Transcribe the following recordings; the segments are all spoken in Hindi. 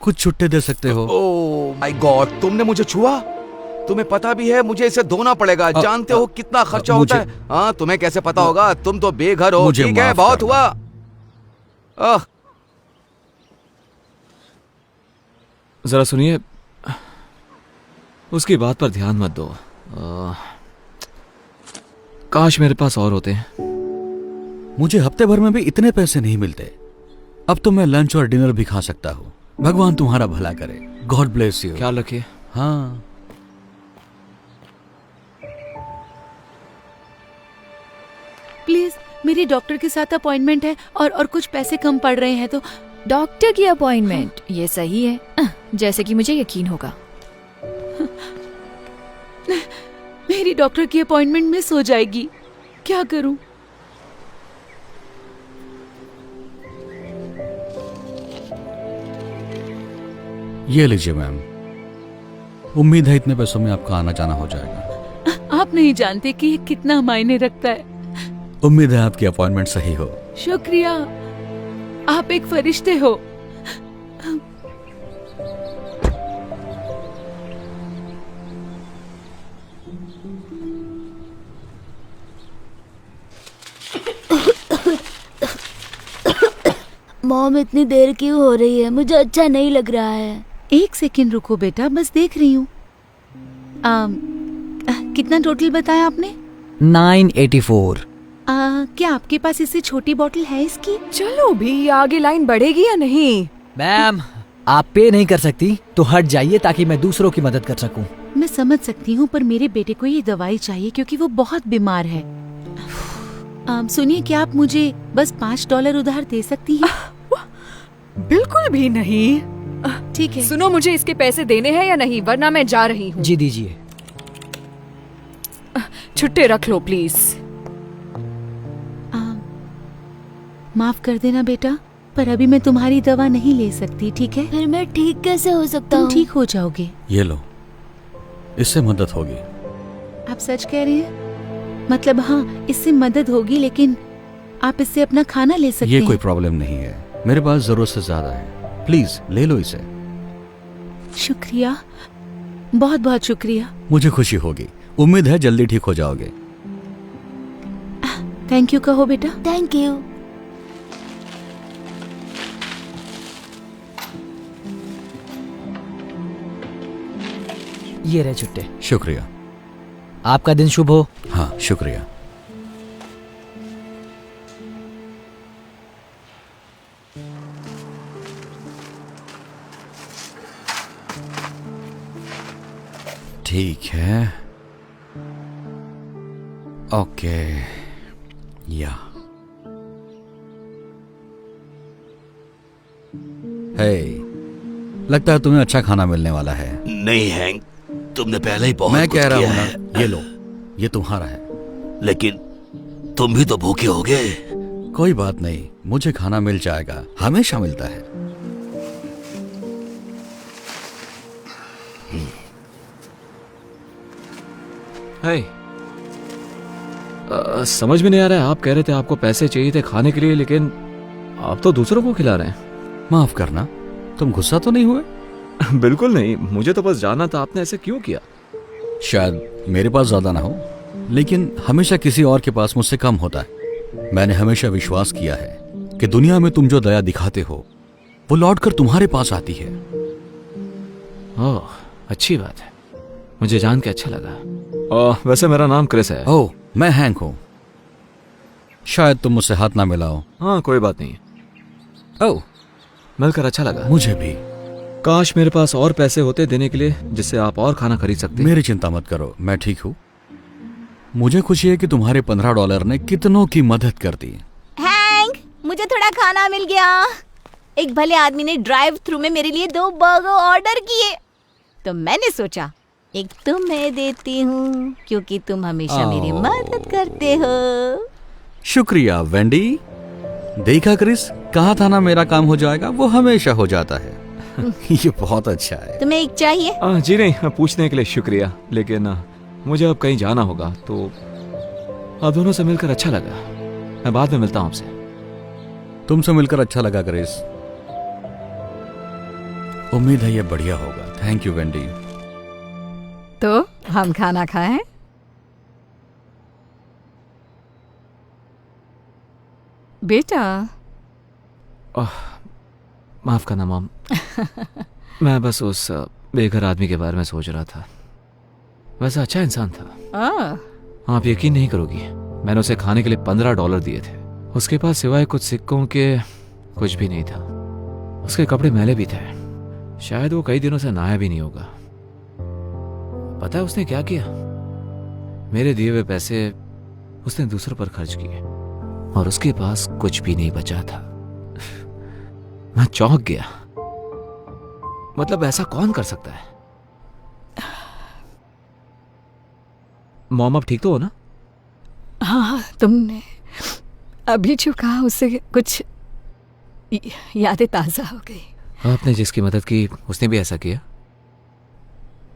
कुछ छुट्टे दे सकते हो? ओह माय गॉड, तुमने मुझे छुआ? तुम्हें पता भी है मुझे इसे धोना पड़ेगा। जानते हो कितना खर्चा होता है? हाँ, तुम्हें कैसे पता होगा? तुम तो बेघर हो। ठीक है, बहुत हुआ। जरा सुनिए, उसकी बात पर ध्यान मत दो। काश मेरे पास और होते हैं। मुझे हफ्ते भर में भी इतने पैसे नहीं मिलते। अब तो मैं लंच और डिनर भी खा सकता हूँ। भगवान तुम्हारा भला करे। God bless you. ख्याल रखिए। हाँ, प्लीज, मेरी डॉक्टर के साथ अपॉइंटमेंट है और कुछ पैसे कम पड़ रहे हैं तो। डॉक्टर की अपॉइंटमेंट? ये सही है, जैसे कि मुझे यकीन होगा। मेरी डॉक्टर की अपॉइंटमेंट मिस हो जाएगी, क्या करूं? ये लीजिए मैम। उम्मीद है इतने पैसों में आपका आना जाना हो जाएगा। आप नहीं जानते कि ये कितना मायने रखता है। उम्मीद है आपकी अपॉइंटमेंट सही हो। शुक्रिया, आप एक फरिश्ते हो। मॉम, इतनी देर क्यों हो रही है? मुझे अच्छा नहीं लग रहा है। एक सेकंड रुको बेटा, बस देख रही हूँ। कितना टोटल बताया आपने? 984। क्या आपके पास इससे छोटी बोतल है इसकी? चलो भी, आगे लाइन बढ़ेगी या नहीं? मैम, आप पे नहीं कर सकती तो हट जाइए ताकि मैं दूसरों की मदद कर सकूं। मैं समझ सकती हूँ, पर मेरे बेटे को ये दवाई चाहिए क्योंकि वो बहुत बीमार है। सुनिए, क्या आप मुझे बस $5 उधार दे सकती हैं? बिल्कुल भी नहीं। ठीक है। सुनो, मुझे इसके पैसे देने हैं या नहीं, वरना मैं जा रही हूँ। जी दीजिए। छुट्टे रख लो प्लीज। माफ कर देना बेटा, पर अभी मैं तुम्हारी दवा नहीं ले सकती, ठीक है? फिर मैं ठीक कैसे हो सकता तुम हूँ? ठीक हो जाओगे। ये लो, इससे मदद होगी। आप सच कह रहे हैं? मतलब हाँ, इससे मदद होगी, लेकिन आप इससे अपना खाना ले सकते हैं। ये कोई प्रॉब्लम नहीं है, मेरे पास जरूरत से ज्यादा है। प्लीज ले लो इसे। शुक्रिया, बहुत बहुत शुक्रिया। मुझे खुशी होगी। उम्मीद है जल्दी ठीक हो जाओगे। थैंक यू कहो बेटा। Thank you. ये रहे छुट्टे। शुक्रिया। आपका दिन शुभ हो। हाँ, शुक्रिया। ठीक है, ओके। या हे, लगता है तुम्हें अच्छा खाना मिलने वाला है। नहीं हैंक, तुमने पहले ही बहुत मैं कुछ कह रहा किया हूं है। ना, ये लो, ये तुम्हारा है। लेकिन तुम भी तो भूखे होगे। कोई बात नहीं, मुझे खाना मिल जाएगा, हमेशा मिलता है। समझ में नहीं आ रहा है, आप कह रहे थे आपको पैसे चाहिए थे खाने के लिए, लेकिन आप तो दूसरों को खिला रहे हैं। माफ करना, तुम गुस्सा तो नहीं हुए? बिल्कुल नहीं, मुझे तो बस जानना था आपने ऐसे क्यों किया। शायद मेरे पास ज्यादा ना हो, लेकिन हमेशा किसी और के पास मुझसे कम होता है। मैंने हमेशा विश्वास किया है कि दुनिया में तुम जो दया दिखाते हो वो लौटकर तुम्हारे पास आती है। ओह, अच्छी बात है, मुझे जान के अच्छा लगा। वैसे मेरा नाम क्रिस है। ओह, मैं हैंक हूं। शायद तुम मुझसे हाथ ना मिलाओ। हाँ, कोई बात नहीं। ओह, मिलकर अच्छा लगा। मुझे भी। काश मेरे पास और पैसे होते देने के लिए, जिससे आप और खाना खरीद सकते। मेरी चिंता मत करो, मैं ठीक हूँ। मुझे खुशी है कि तुम्हारे $15 ने कितनों की मदद कर दी। हैंक, मुझे थोड़ा खाना मिल गया। एक भले आदमी ने ड्राइव थ्रू में मेरे लिए 2 बर्गर ऑर्डर किए, तो मैंने सोचा एक तुम्हें देती हूँ क्योंकि तुम हमेशा मेरी मदद करते हो। शुक्रिया वेंडी। देखा क्रिस, कहा था ना मेरा काम हो जाएगा, वो हमेशा हो जाता है। ये बहुत अच्छा है। तुम्हें एक चाहिए? जी नहीं, पूछने के लिए शुक्रिया, लेकिन मुझे अब कहीं जाना होगा, तो आप दोनों से मिलकर अच्छा लगा। मैं बाद में मिलता हूँ आपसे। तुमसे मिलकर अच्छा लगा क्रिस। उम्मीद है ये बढ़िया होगा। Thank you Wendy. तो हम खाना खाएं? बेटा। माफ करना मॉम। मैं बस उस बेघर आदमी के बारे में सोच रहा था। वैसा अच्छा इंसान था। आप यकीन नहीं करोगी, मैंने उसे खाने के लिए $15 दिए थे। उसके पास सिवाय कुछ सिक्कों के कुछ भी नहीं था। उसके कपड़े मैले भी थे। शायद वो कई दिनों से नहाया भी नहीं होगा। पता है उसने क्या किया? मेरे दिए हुए पैसे उसने दूसरों पर खर्च किए और उसके पास कुछ भी नहीं बचा था। मैं चौंक गया। मतलब ऐसा कौन कर सकता है? मॉम आप ठीक तो हो ना? हाँ, तुमने अभी जो कहा उससे कुछ यादें ताजा हो गई। आपने जिसकी मदद की उसने भी ऐसा किया?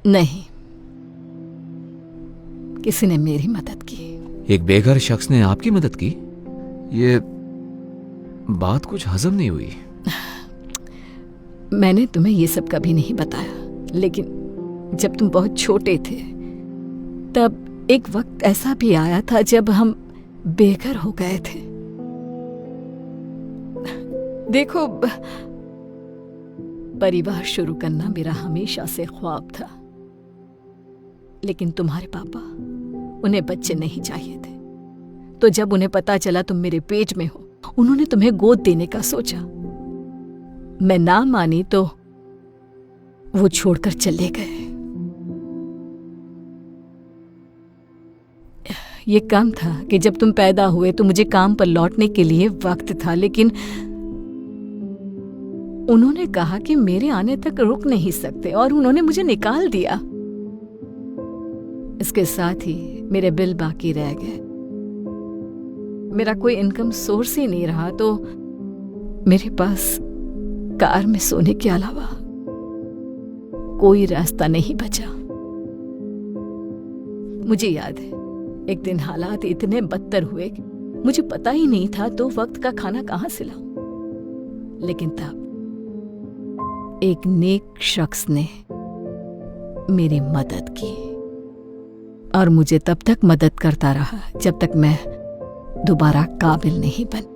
नहीं, किसी ने मेरी मदद की। एक बेघर शख्स ने आपकी मदद की? ये बात कुछ हजम नहीं हुई। मैंने तुम्हें ये सब कभी नहीं बताया, लेकिन जब तुम बहुत छोटे थे तब एक वक्त ऐसा भी आया था जब हम बेघर हो गए थे। देखो, परिवार शुरू करना मेरा हमेशा से ख्वाब था, लेकिन तुम्हारे पापा, उन्हें बच्चे नहीं चाहिए थे। तो जब उन्हें पता चला तुम मेरे पेट में हो, उन्होंने तुम्हें गोद देने का सोचा। मैं ना मानी तो वो छोड़कर चले गए। ये कम था कि जब तुम पैदा हुए तो मुझे काम पर लौटने के लिए वक्त था, लेकिन उन्होंने कहा कि मेरे आने तक रुक नहीं सकते और उन्होंने मुझे निकाल दिया। इसके साथ ही मेरे बिल बाकी रह गए। मेरा कोई इनकम सोर्स ही नहीं रहा, तो मेरे पास कार में सोने के अलावा कोई रास्ता नहीं बचा। मुझे याद है, एक दिन हालात इतने बदतर हुए कि मुझे पता ही नहीं था तो वक्त का खाना कहां से लाऊं। लेकिन तब एक नेक शख्स ने मेरी मदद की और मुझे तब तक मदद करता रहा जब तक मैं दोबारा काबिल नहीं बन।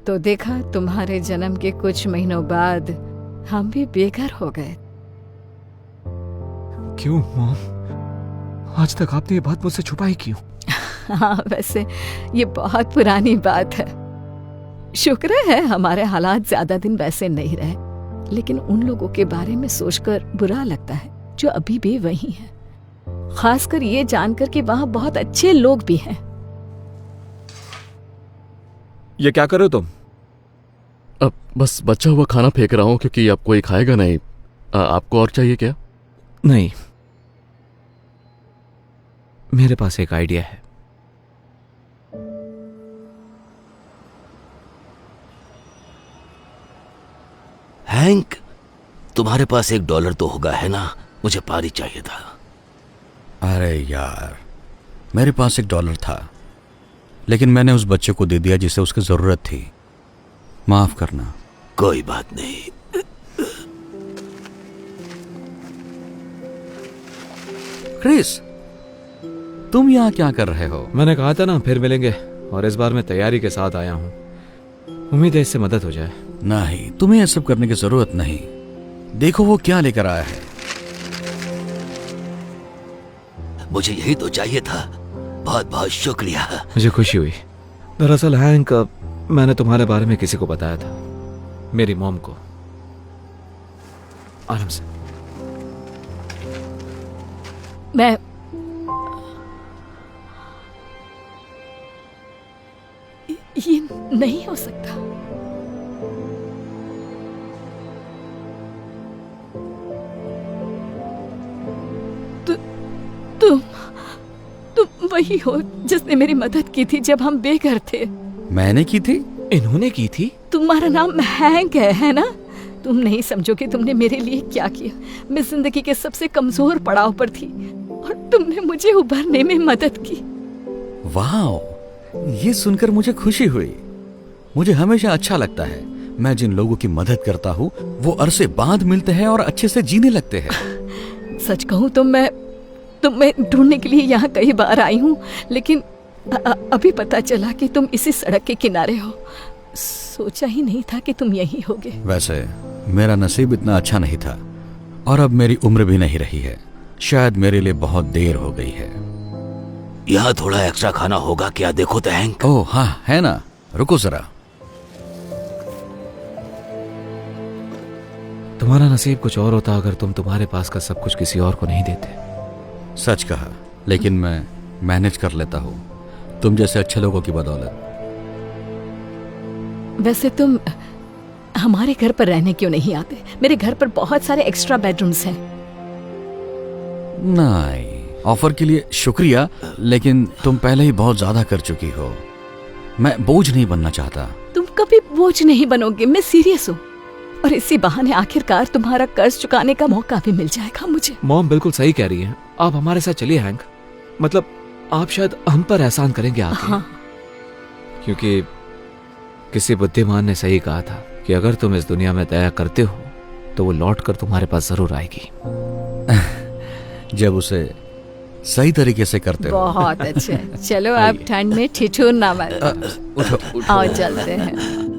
तो देखा, तुम्हारे जन्म के कुछ महीनों बाद हम भी बेघर हो गए। क्यों मॉम? आज तक आपने ये बात मुझसे छुपाई क्यों? हाँ, वैसे ये बहुत पुरानी बात है। शुक्र है हमारे हालात ज्यादा दिन वैसे नहीं रहे, लेकिन उन लोगों के बारे में सोचकर बुरा लगता है जो अभी भी वही हैं। खासकर ये जानकर कि वहां बहुत अच्छे लोग भी हैं। ये क्या कर रहे हो तुम? अब बस बचा हुआ खाना फेंक रहा हूं क्योंकि अब कोई खाएगा नहीं। आपको और चाहिए क्या? नहीं, मेरे पास एक आइडिया है। हैंक, तुम्हारे पास $1 तो होगा, है ना? मुझे पारी चाहिए था। अरे यार, मेरे पास $1 था, लेकिन मैंने उस बच्चे को दे दिया जिसे उसकी जरूरत थी। माफ करना। कोई बात नहीं। क्रिस, तुम यहाँ क्या कर रहे हो? मैंने कहा था ना फिर मिलेंगे, और इस बार मैं तैयारी के साथ आया हूँ। उम्मीद है इससे मदद हो जाए। नहीं, तुम्हें ये सब करने की जरूरत नहीं। देखो वो क्या लेकर आया है। मुझे यही तो चाहिए था। बहुत बहुत शुक्रिया। मुझे खुशी हुई। दरअसल हैंक, मैंने तुम्हारे बारे में किसी को बताया था, मेरी मॉम को। आराम से। मैं ये नहीं हो सकता। तुम वही हो जिसने मेरी मदद की थी जब हम बेघर थे। मैंने की थी? इन्होंने की थी? तुम्हारा नाम हैंक है ना? तुम नहीं समझोगे तुमने मेरे लिए क्या किया। मैं जिंदगी के सबसे कमजोर पड़ाव पर थी और तुमने मुझे उभरने में मदद की। वाह, ये सुनकर मुझे खुशी हुई। मुझे हमेशा अच्छा लगता है मैं जिन लोगों की मदद करता हूँ वो अरसे बाद मिलते हैं और अच्छे से जीने लगते हैं। सच कहूँ तो मैं ढूंढने के लिए यहाँ कई बार आई हूँ, लेकिन अभी पता चला कि तुम इसी सड़क के किनारे हो। सोचा ही नहीं था कि तुम यहीं होगे। वैसे मेरा नसीब इतना अच्छा नहीं था और अब मेरी उम्र भी नहीं रही है। शायद मेरे लिए बहुत देर हो गई है। यहाँ थोड़ा एक्स्ट्रा खाना होगा क्या? देखो तो हैंक। ओह हाँ, है ना, रुको जरा। तुम्हारा नसीब कुछ और होता अगर तुम तुम्हारे पास का सब कुछ किसी और को नहीं देते। सच कहा, लेकिन मैं मैनेज कर लेता हूँ तुम जैसे अच्छे लोगों की बदौलत। वैसे तुम हमारे घर पर रहने क्यों नहीं आते? मेरे घर पर बहुत सारे एक्स्ट्रा बेडरूम्स हैं। नहीं, ऑफर के लिए शुक्रिया, लेकिन तुम पहले ही बहुत ज्यादा कर चुकी हो। मैं बोझ नहीं बनना चाहता। तुम कभी बोझ नहीं बनोगे, मैं सीरियस हूँ। और इसी बहाने आखिरकार तुम्हारा कर्ज चुकाने का मौका भी मिल जाएगा मुझे। मॉम बिल्कुल सही कह रही है, आप हमारे साथ चलिए हैंक। मतलब आप शायद हम पर एहसान करेंगे आके। हाँ। क्योंकि किसी बुद्धिमान ने सही कहा था कि अगर तुम इस दुनिया में दया करते हो तो वो लौट कर तुम्हारे पास जरूर आएगी। जब उसे सही तरीके से करते हो। बहुत अच्छे। चलो अब ठंड में ठिठुरना मत। आओ चलते हैं।